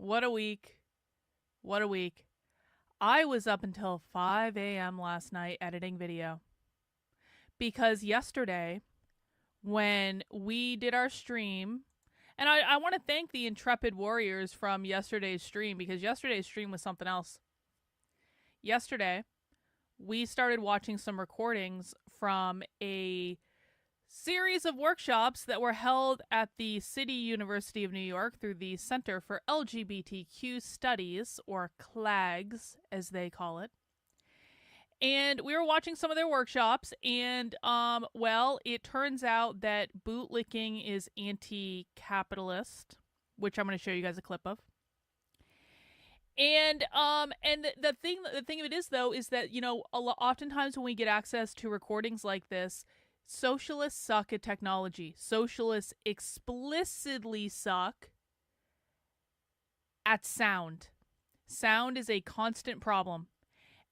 What a week. What a week. I was up until 5 a.m. last night editing video. Because yesterday, when we did our stream, and I want to thank the intrepid warriors from yesterday's stream, because yesterday's stream was something else. Yesterday, we started watching some recordings from a series of workshops that were held at the City University of New York through the Center for LGBTQ Studies, or CLAGS as they call it. And we were watching some of their workshops, and well, it turns out that bootlicking is anti-capitalist, which I'm going to show you guys a clip of. And the thing of it is, though, is that, you know, oftentimes when we get access to recordings like this, socialists suck at technology. Socialists explicitly suck at sound. Sound is a constant problem.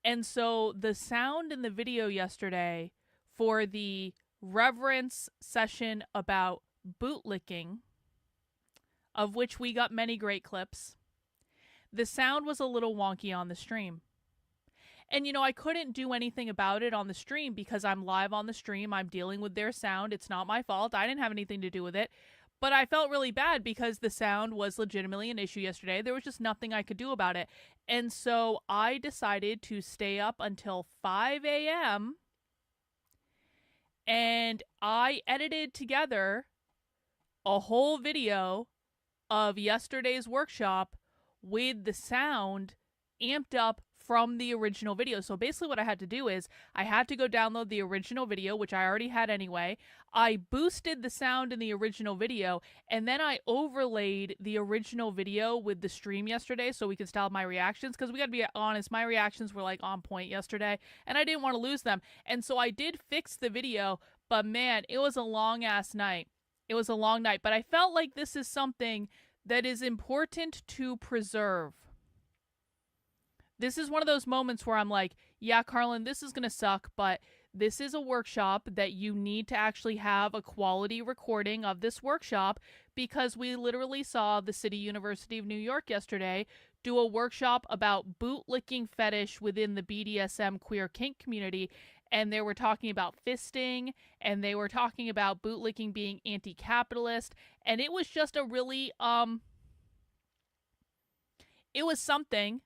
And so the sound in the video yesterday for the reverence session about bootlicking, of which we got many great clips, the sound was a little wonky on the stream. And, you know, I couldn't do anything about it on the stream because I'm live on the stream. I'm dealing with their sound. It's not my fault. I didn't have anything to do with it. But I felt really bad because the sound was legitimately an issue yesterday. There was just nothing I could do about it. And so I decided to stay up until 5 a.m. and I edited together a whole video of yesterday's workshop with the sound amped up from the original video. So basically what I had to do is I had to go download the original video, which I already had anyway. I boosted the sound in the original video, and then I overlaid the original video with the stream yesterday so we could style my reactions, because we gotta be honest, my reactions were like on point yesterday and I didn't want to lose them. And so I did fix the video, but man, it was a long ass night. It was a long night, but I felt like this is something that is important to preserve. This is one of those moments where I'm like, yeah, Carlin, this is going to suck, but this is a workshop that you need to actually have a quality recording of this workshop, because we literally saw the City University of New York yesterday do a workshop about bootlicking fetish within the BDSM queer kink community. And they were talking about fisting, and they were talking about bootlicking being anti-capitalist. And it was just a really, it was something.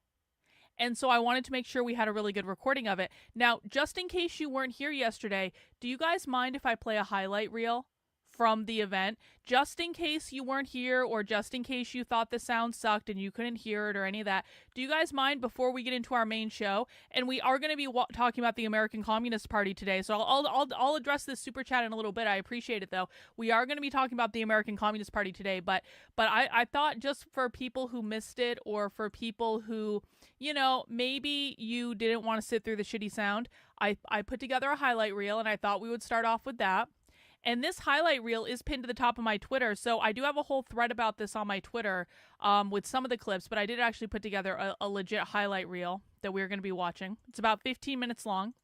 And so I wanted to make sure we had a really good recording of it. Now, just in case you weren't here yesterday, do you guys mind if I play a highlight reel from the event? Just in case you weren't here, or just in case you thought the sound sucked and you couldn't hear it or any of that, do you guys mind before we get into our main show? And we are going to be talking about the American Communist Party today, so I'll address this super chat in a little bit. I appreciate it, though. We are going to be talking about the American Communist Party today, but I thought, just for people who missed it, or for people who, you know, maybe you didn't want to sit through the shitty sound, I put together a highlight reel, and I thought we would start off with that. And this highlight reel is pinned to the top of my Twitter, so I do have a whole thread about this on my Twitter with some of the clips, but I did actually put together a legit highlight reel that we're going to be watching. It's about 15 minutes long.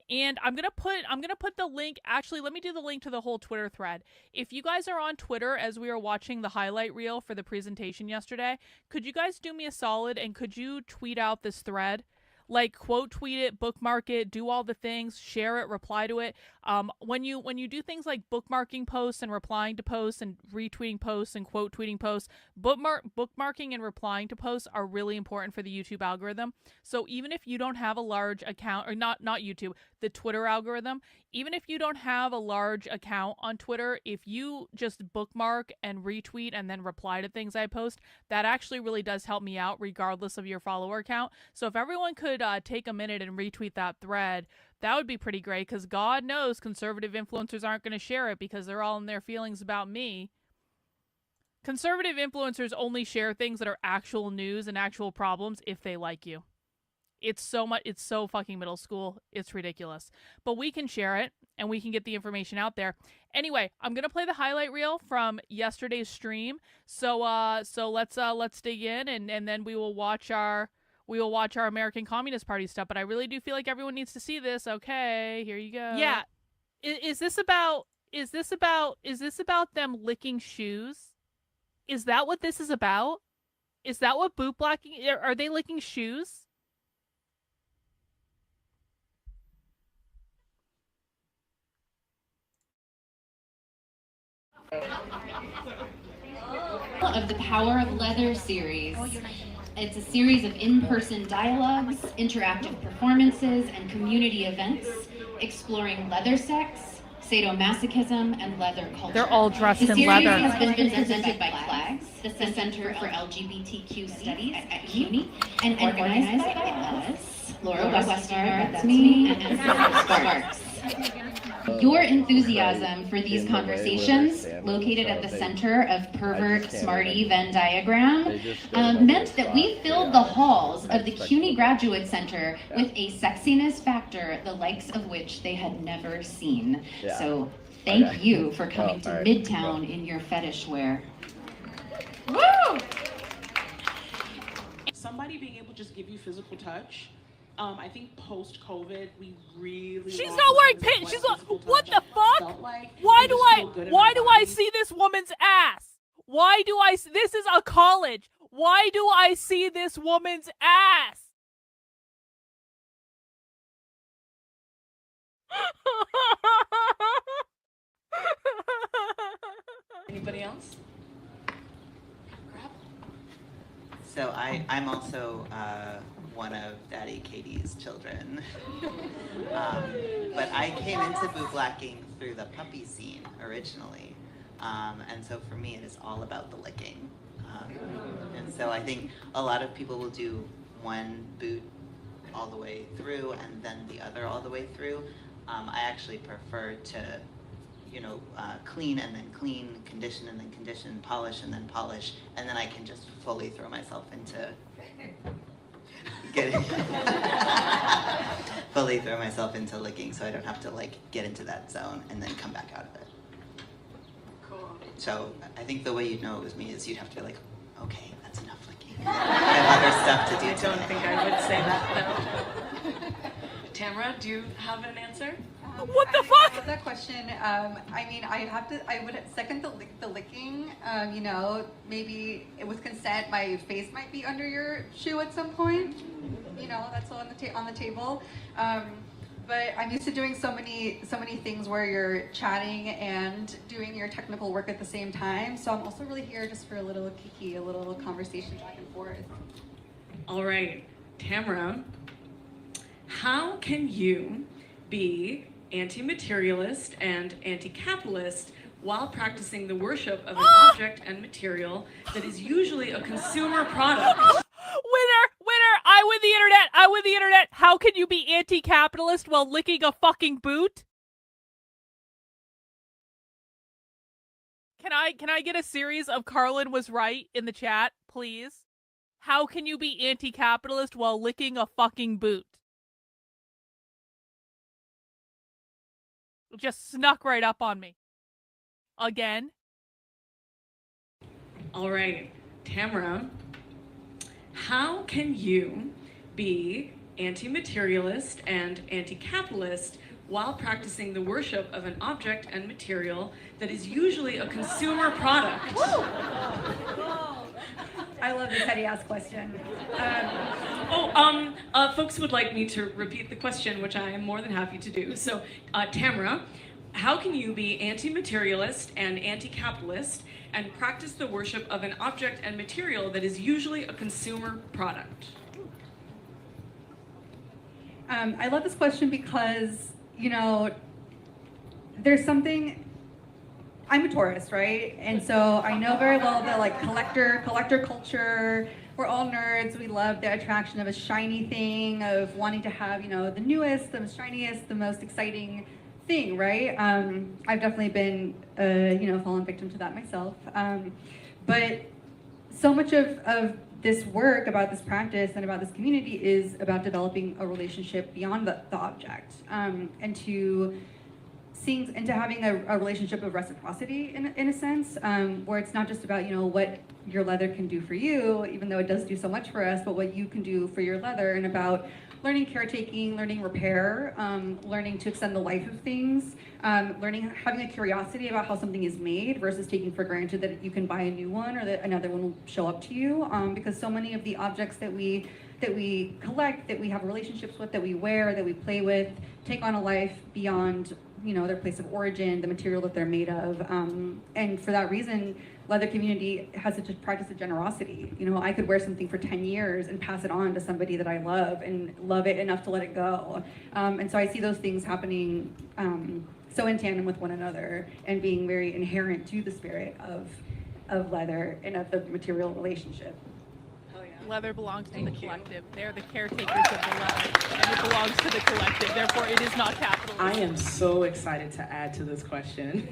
And I'm gonna put the link. Actually, let me do the link to the whole Twitter thread. If you guys are on Twitter as we are watching the highlight reel for the presentation yesterday, could you guys do me a solid and could you tweet out this thread? Like, quote tweet it, bookmark it, do all the things, share it, reply to it. When you do things like bookmarking posts and replying to posts and retweeting posts and quote tweeting posts, bookmarking and replying to posts are really important for the YouTube algorithm. So even if you don't have a large account, or not YouTube, the Twitter algorithm, even if you don't have a large account on Twitter, if you just bookmark and retweet and then reply to things I post, that actually really does help me out regardless of your follower count. So if everyone could take a minute and retweet that thread, that would be pretty great, because God knows conservative influencers aren't going to share it because they're all in their feelings about me. Conservative influencers only share things that are actual news and actual problems if they like you. It's so fucking middle school. It's ridiculous. But we can share it and we can get the information out there. Anyway, I'm going to play the highlight reel from yesterday's stream. So let's dig in, and then we will watch our American Communist Party stuff. But I really do feel like everyone needs to see this. Okay, here you go. Yeah. Is this about them licking shoes? Is that what this is about? Is that what boot blacking? Are they licking shoes? Of the Power of Leather series. It's a series of in-person dialogues, interactive performances, and community events exploring leather sex, sadomasochism, and leather culture. They're all dressed in leather. The series has been presented by CLAGS, the Center for LGBTQ Studies at CUNY, and organized by us, Laura Westard, that's me, and Sparks. Your enthusiasm for these conversations, located at the center of Pervert Smarty Venn diagram, meant that we filled the halls of the CUNY Graduate Center with a sexiness factor the likes of which they had never seen. So thank you for coming to Midtown in your fetish wear. Woo! Somebody being able to just give you physical touch. I think post-COVID, we really. She's not wearing pants. She's not. What the fuck? Why do I see this woman's ass? Why do I? This is a college. Why do I see this woman's ass? Anybody else? So I'm also one of Daddy Katie's children. But I came into boot blacking through the puppy scene originally. And so for me, it is all about the licking. And so I think a lot of people will do one boot all the way through and then the other all the way through. I actually prefer to, clean and then clean, condition and then condition, polish and then polish, and then I can just fully throw myself into fully throw myself into licking, so I don't have to get into that zone and then come back out of it. Cool. So I think the way you'd know it was me is you'd have to be like, okay, that's enough licking. I have other stuff to do. I don't think I would say that, no. Tamara, do you have an answer? What the fuck? I love that question. I mean, I would second the licking. Maybe with consent, my face might be under your shoe at some point. That's all on the table. But I'm used to doing so many things where you're chatting and doing your technical work at the same time. So I'm also really here just for a little kiki, a little conversation back and forth. All right, Tamara, how can you be anti-materialist and anti-capitalist while practicing the worship of an object and material that is usually a consumer product? Winner! I win the internet! How can you be anti-capitalist while licking a fucking boot? Can I get a series of Carlin was right in the chat, please? How can you be anti-capitalist while licking a fucking boot? Just snuck right up on me. Again. All right, Tamara, how can you be anti-materialist and anti-capitalist while practicing the worship of an object and material that is usually a consumer product? I love this heady-ass question. Folks would like me to repeat the question, which I am more than happy to do. So, Tamara, how can you be anti-materialist and anti-capitalist and practice the worship of an object and material that is usually a consumer product? I love this question because, there's something. I'm a Taurus, right? And so I know very well that collector culture, we're all nerds. We love the attraction of a shiny thing, of wanting to have, the newest, the shiniest, the most exciting thing, right? I've definitely been, fallen victim to that myself. But so much of this work about this practice and about this community is about developing a relationship beyond the object, and to seeing into having a relationship of reciprocity in a sense, where it's not just about, you know, what your leather can do for you, even though it does do so much for us, but what you can do for your leather, and about learning caretaking, learning repair, learning to extend the life of things, learning, having a curiosity about how something is made versus taking for granted that you can buy a new one or that another one will show up to you, because so many of the objects that we collect, that we have relationships with, that we wear, that we play with, take on a life beyond, you know, their place of origin, the material that they're made of, and for that reason, leather community has such a practice of generosity. You know, I could wear something for 10 years and pass it on to somebody that I love and love it enough to let it go. And so I see those things happening so in tandem with one another and being very inherent to the spirit of leather and of the material relationship. Leather belongs to the collective. They're the caretakers of the leather, and it belongs to the collective. Therefore, it is not capitalist. I am so excited to add to this question.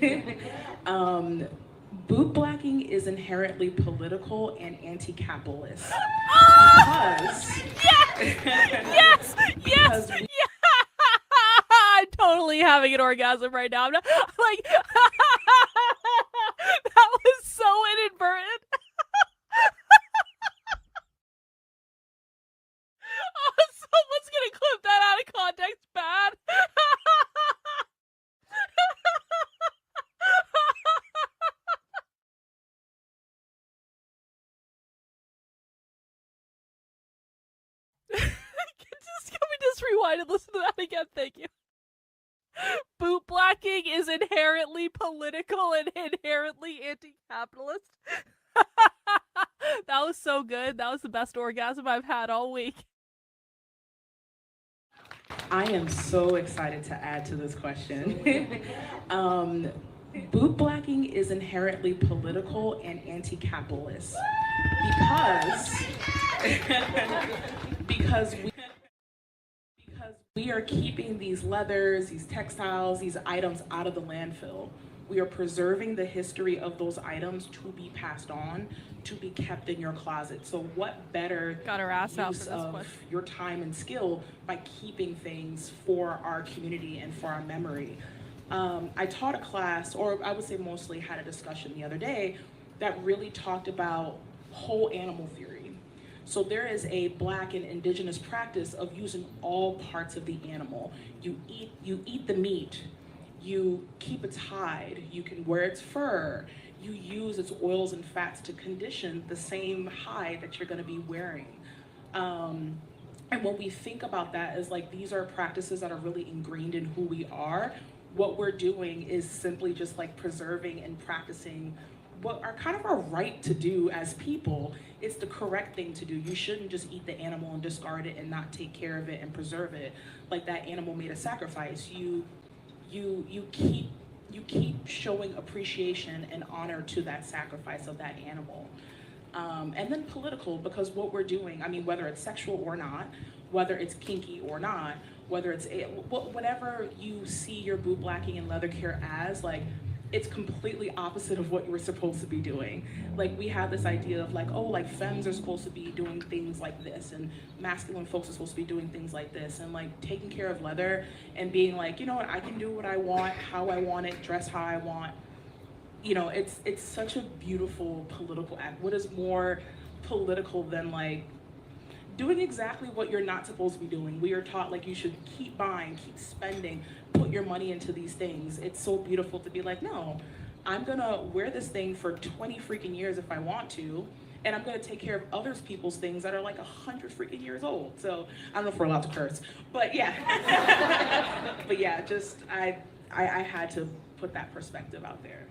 Boot blacking is inherently political and anti-capitalist. Because Yes! because we- I'm totally having an orgasm right now. I'm not, like, that was so inadvertent. Oh, someone's gonna clip that out of context bad. Can we just rewind and listen to that again? Thank you. Boot blacking is inherently political and inherently anti-capitalist. That was so good. That was the best orgasm I've had all week. I am so excited to add to this question. Boot blacking is inherently political and anti-capitalist because we are keeping these leathers, these textiles, these items out of the landfill. We are preserving the history of those items to be passed on, to be kept in your closet. So what better Got our ass out for use this of question. your time and skill by keeping things for our community and for our memory. I taught a class, or I would say mostly had a discussion the other day that really talked about whole animal theory. So there is a Black and indigenous practice of using all parts of the animal. You eat the meat, you keep its hide, you can wear its fur, you use its oils and fats to condition the same hide that you're gonna be wearing. And when we think about that as like, these are practices that are really ingrained in who we are, what we're doing is simply just like preserving and practicing what are kind of our right to do as people. It's the correct thing to do. You shouldn't just eat the animal and discard it and not take care of it and preserve it. Like that animal made a sacrifice. You keep showing appreciation and honor to that sacrifice of that animal. And then political, because what we're doing, I mean, whether it's sexual or not, whether it's kinky or not, whether it's whatever you see your boot blacking and leather care as, like, it's completely opposite of what you were supposed to be doing. Like, we have this idea of like, oh, like femmes are supposed to be doing things like this, and masculine folks are supposed to be doing things like this, and like taking care of leather and being like, you know what, I can do what I want, how I want it, dress how I want. You know, it's such a beautiful political act. What is more political than like doing exactly what you're not supposed to be doing? We are taught like you should keep buying, keep spending, put your money into these things. It's so beautiful to be like, no, I'm gonna wear this thing for 20 freaking years if I want to, and I'm gonna take care of other people's things that are like 100 freaking years old. So I don't know if we're allowed to curse, but yeah. But yeah, just I had to put that perspective out there.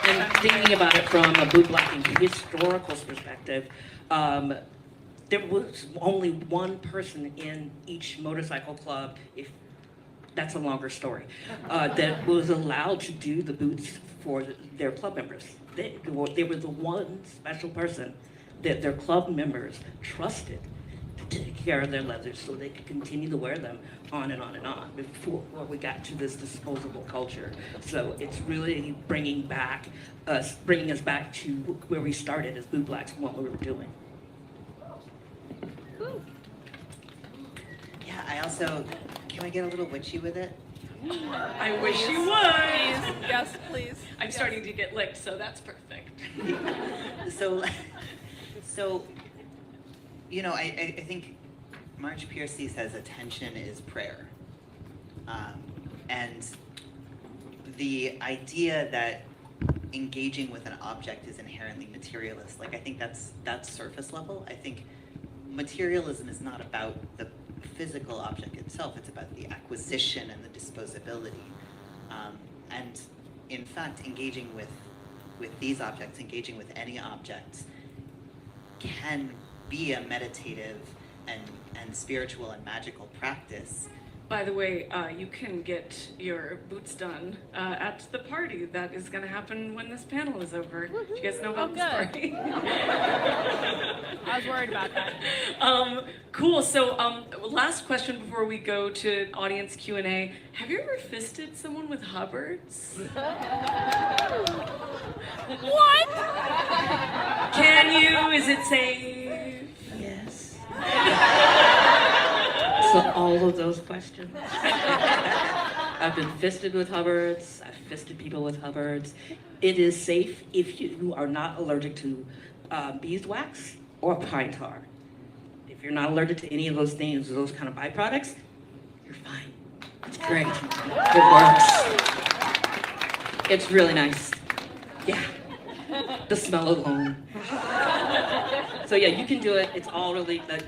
And thinking about it from a boot blacking historical perspective, there was only one person in each motorcycle club, if that's a longer story, that was allowed to do the boots for their club members. They were the one special person that their club members trusted to take care of their leathers so they could continue to wear them on and on and on before we got to this disposable culture. So it's really bringing us back to where we started as boot blacks and what we were doing. Yeah, I also Can I get a little witchy with it? I wish you would. Please. Yes, please. I'm starting to get licked, so that's perfect. So, you know, I think Marge Piercy says attention is prayer. And the idea that engaging with an object is inherently materialist, like I think that's surface level. I think materialism is not about the physical object itself, it's about the acquisition and the disposability. And in fact, engaging with these objects, engaging with any objects, can be a meditative and spiritual and magical practice. By the way, you can get your boots done at the party that is going to happen when this panel is over. Do you guys know about this party? I was worried about that. Cool. So, last question before we go to audience Q&A. Have you ever fisted someone with Hubbards? What? Can you? Is it safe? Yes. So all of those questions. I've been fisted with Hubbards. I've fisted people with Hubbards. It is safe if you are not allergic to beeswax or pine tar. If you're not allergic to any of those things, those kind of byproducts, you're fine. It's great. It works. It's really nice. Yeah. The smell alone. So yeah, you can do it. It's all really good.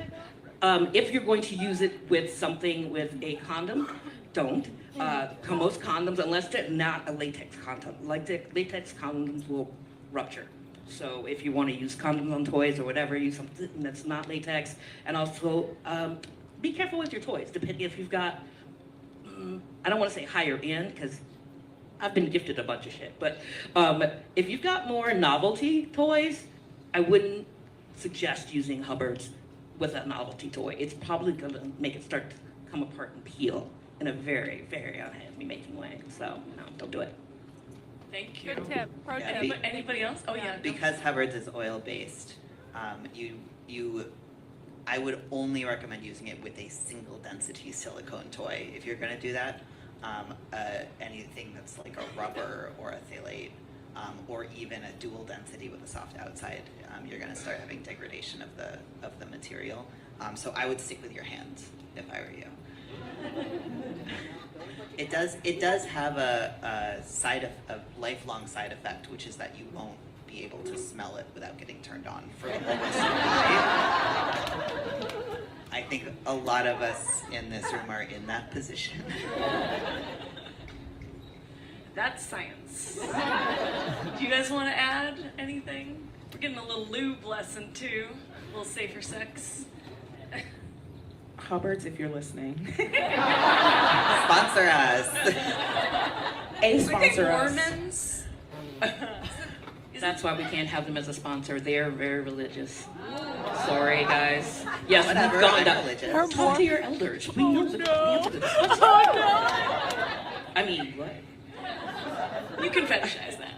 If you're going to use it with something with a condom, don't. Most condoms, unless they're not a latex condom, latex condoms will rupture. So if you want to use condoms on toys or whatever, use something that's not latex. And also, be careful with your toys, depending if you've got, I don't want to say higher end, because I've been gifted a bunch of shit, but if you've got more novelty toys, I wouldn't suggest using Hubbards with a novelty toy. It's probably going to make it start to come apart and peel in a very, very unhappy-making way. So, no, don't do it. Thank you. Good tip. Pro Yeah, tip. Anybody else? Oh yeah. Because Hubbards is oil-based, I would only recommend using it with a single density silicone toy. If you're gonna do that, anything that's like a rubber or a phthalate, or even a dual density with a soft outside, you're gonna start having degradation of the material. So I would stick with your hands if I were you. It does have a lifelong side effect, which is that you won't be able to smell it without getting turned on for almost I think a lot of us in this room are in that position. That's science. Do you guys want to add anything? We're getting a little lube lesson too. A little safer sex. Hubbards, if you're listening. Sponsor us. Sponsor us. Mormons. That's why we can't have them as a sponsor. They're very religious. Sorry, guys. Yes, Whatever, we've gone I'm down. religious. Talk to your elders. We know the answer. I mean, what? You can fetishize that.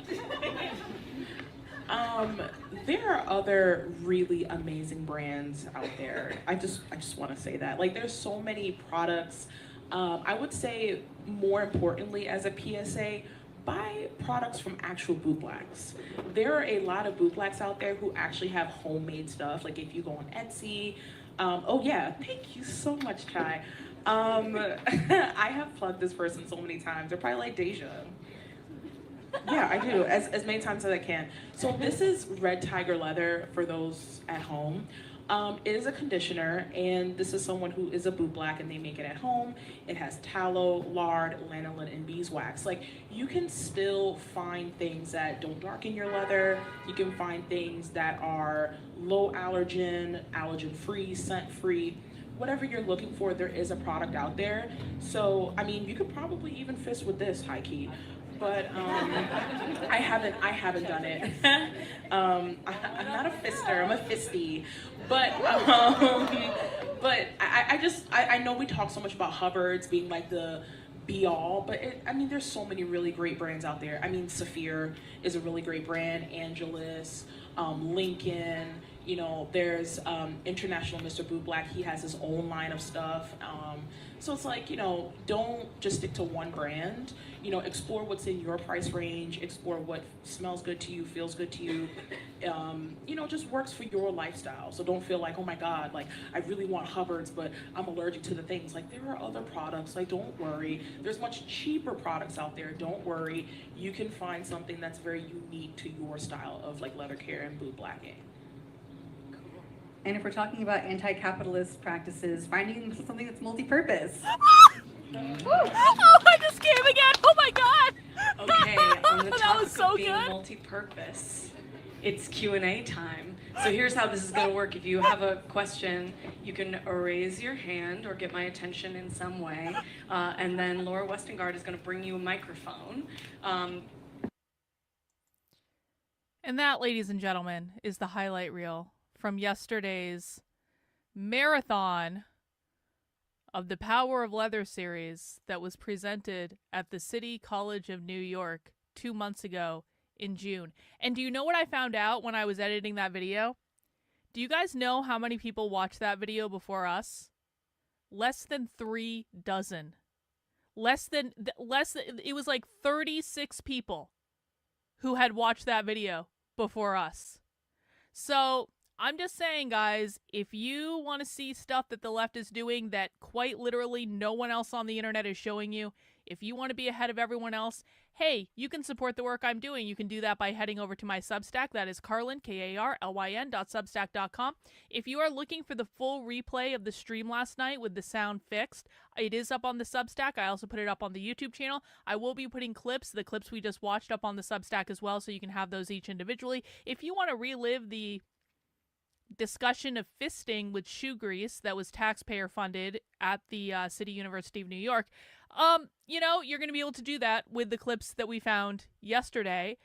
There are other really amazing brands out there. I just want to say that. Like, there's so many products. I would say, more importantly, as a PSA, buy products from actual bootblacks. There are a lot of bootblacks out there who actually have homemade stuff. Like, if you go on Etsy, oh yeah, thank you so much, Chai. I have plugged this person so many times. They're probably like, Deja. Yeah, I do, as many times as I can. So this is Red Tiger Leather for those at home. It is a conditioner, and this is someone who is a bootblack and they make it at home. It has tallow, lard, lanolin, and beeswax. Like, you can still find things that don't darken your leather. You can find things that are low allergen, allergen-free, scent-free. Whatever you're looking for, there is a product out there. So, I mean, you could probably even fist with this, high key. But I haven't done it. I'm not a fister, I'm a fisty. But I know we talk so much about Hubbards being like the be all, but I mean, there's so many really great brands out there. I mean, Saphir is a really great brand, Angelus, Lincoln, You know, there's International Mr. Boot Black. He has his own line of stuff. So it's like, you know, don't just stick to one brand. You know, explore what's in your price range, explore what smells good to you, feels good to you, you know, just works for your lifestyle. So don't feel like, oh my God, like I really want Hubbard's, but I'm allergic to the things. Like there are other products, like don't worry. There's much cheaper products out there, don't worry. You can find something that's very unique to your style of like leather care and boot blacking. And if we're talking about anti-capitalist practices, finding something that's multi-purpose. Oh, I just came again. Oh my God. Okay, on the That topic was so of being good. multi-purpose, it's Q&A time. So here's how this is going to work. If you have a question, you can raise your hand or get my attention in some way, and then Laura Westengard is going to bring you a microphone. And that, ladies and gentlemen, is the highlight reel from yesterday's marathon of the Power of Leather series that was presented at the City College of New York 2 months ago in June. And do you know what I found out when I was editing that video? Do you guys know how many people watched that video before us? Less than 3 dozen. It was like 36 people who had watched that video before us. So I'm just saying, guys, if you want to see stuff that the left is doing that quite literally no one else on the internet is showing you, if you want to be ahead of everyone else, hey, you can support the work I'm doing. You can do that by heading over to my Substack. That is Carlyn, KARLYN.substack.com. If you are looking for the full replay of the stream last night with the sound fixed, it is up on the Substack. I also put it up on the YouTube channel. I will be putting the clips we just watched up on the Substack as well, so you can have those each individually. If you want to relive the discussion of fisting with shoe grease that was taxpayer funded at the City University of New York, you know, you're going to be able to do that with the clips that we found yesterday.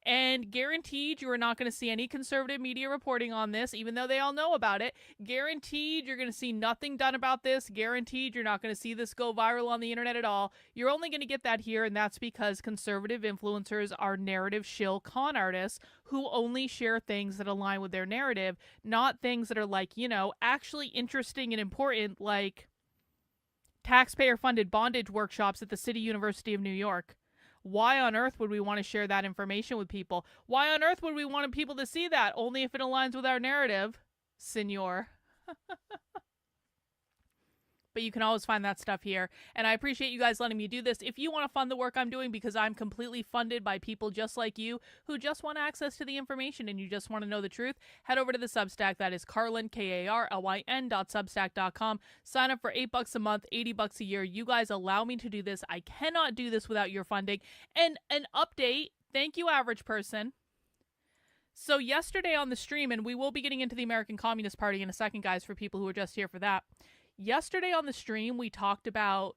And guaranteed you are not going to see any conservative media reporting on this, even though they all know about it. Guaranteed you're going to see nothing done about this. Guaranteed you're not going to see this go viral on the internet at all. You're only going to get that here, and that's because conservative influencers are narrative shill con artists who only share things that align with their narrative, not things that are like, you know, actually interesting and important, like taxpayer-funded bondage workshops at the City University of New York. Why on earth would we want to share that information with people? Why on earth would we want people to see that? Only if it aligns with our narrative, senor. But you can always find that stuff here. And I appreciate you guys letting me do this. If you want to fund the work I'm doing, because I'm completely funded by people just like you who just want access to the information and you just want to know the truth, head over to the Substack. That is Carlyn, KARLYN.substack.com. Sign up for $8 a month, $80 a year. You guys allow me to do this. I cannot do this without your funding. And an update. Thank you, average person. So yesterday on the stream, and we will be getting into the American Communist Party in a second, guys, for people who are just here for that. Yesterday on the stream, we talked about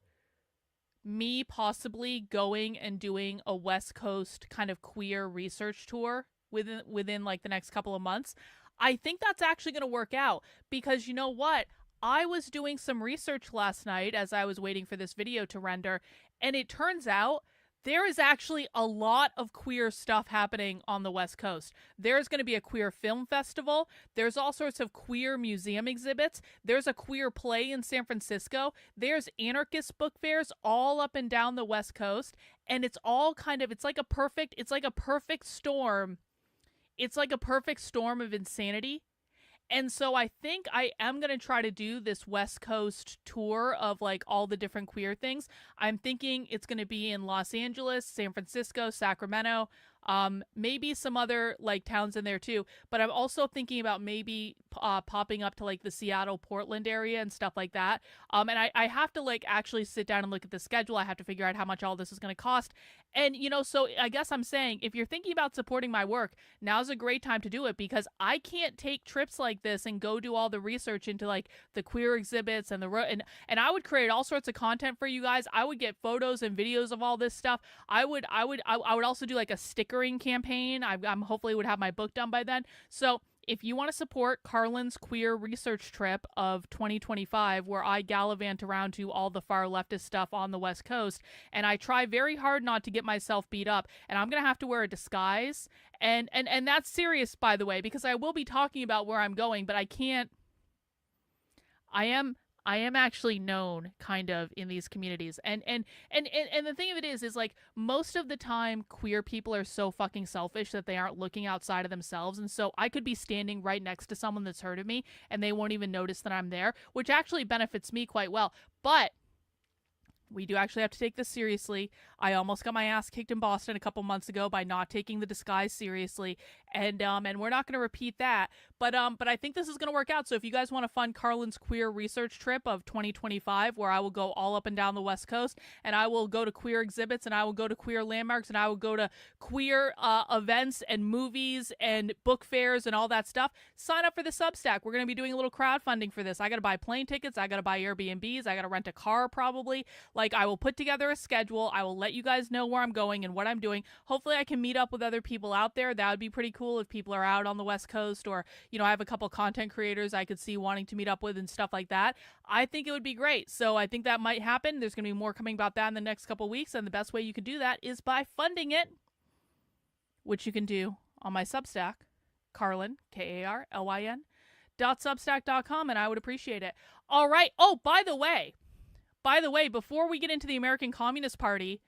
me possibly going and doing a West Coast kind of queer research tour within like the next couple of months. I think that's actually going to work out because you know what? I was doing some research last night as I was waiting for this video to render, and it turns out there is actually a lot of queer stuff happening on the West Coast. There's going to be a queer film festival. There's all sorts of queer museum exhibits. There's a queer play in San Francisco. There's anarchist book fairs all up and down the West Coast. And it's all kind of, it's like a perfect storm. It's like a perfect storm of insanity. And so I think I am going to try to do this West Coast tour of like all the different queer things. I'm thinking it's going to be in Los Angeles, San Francisco, Sacramento, maybe some other like towns in there too. But I'm also thinking about maybe popping up to like the Seattle, Portland area and stuff like that. And I have to like actually sit down and look at the schedule. I have to figure out how much all this is going to cost. And, you know, so I guess I'm saying if you're thinking about supporting my work, now's a great time to do it because I can't take trips like this and go do all the research into like the queer exhibits and and I would create all sorts of content for you guys. I would get photos and videos of all this stuff. I would also do like a stickering campaign. I'm hopefully would have my book done by then. So if you want to support Carlin's queer research trip of 2025, where I gallivant around to all the far leftist stuff on the West Coast, and I try very hard not to get myself beat up, and I'm going to have to wear a disguise, and that's serious, by the way, because I will be talking about where I'm going, but I can't. I am actually known kind of in these communities. And the thing of it is like most of the time queer people are so fucking selfish that they aren't looking outside of themselves. And so I could be standing right next to someone that's heard of me and they won't even notice that I'm there, which actually benefits me quite well. But we do actually have to take this seriously. I almost got my ass kicked in Boston a couple months ago by not taking the disguise seriously, and we're not going to repeat that. But I think this is going to work out. So if you guys want to fund Carlin's queer research trip of 2025, where I will go all up and down the West Coast, and I will go to queer exhibits, and I will go to queer landmarks, and I will go to queer events and movies and book fairs and all that stuff, sign up for the Substack. We're going to be doing a little crowdfunding for this. I got to buy plane tickets. I got to buy Airbnbs. I got to rent a car probably. Like, I will put together a schedule. I will let you guys know where I'm going and what I'm doing. Hopefully I can meet up with other people out there. That would be pretty cool if people are out on the West Coast, or, you know, I have a couple content creators I could see wanting to meet up with and stuff like that. I think it would be great. So I think that might happen. There's going to be more coming about that in the next couple weeks. And the best way you can do that is by funding it, which you can do on my Substack, Carlin, Karlyn, .substack.com, and I would appreciate it. All right. Oh, by the way, before we get into the American Communist Party,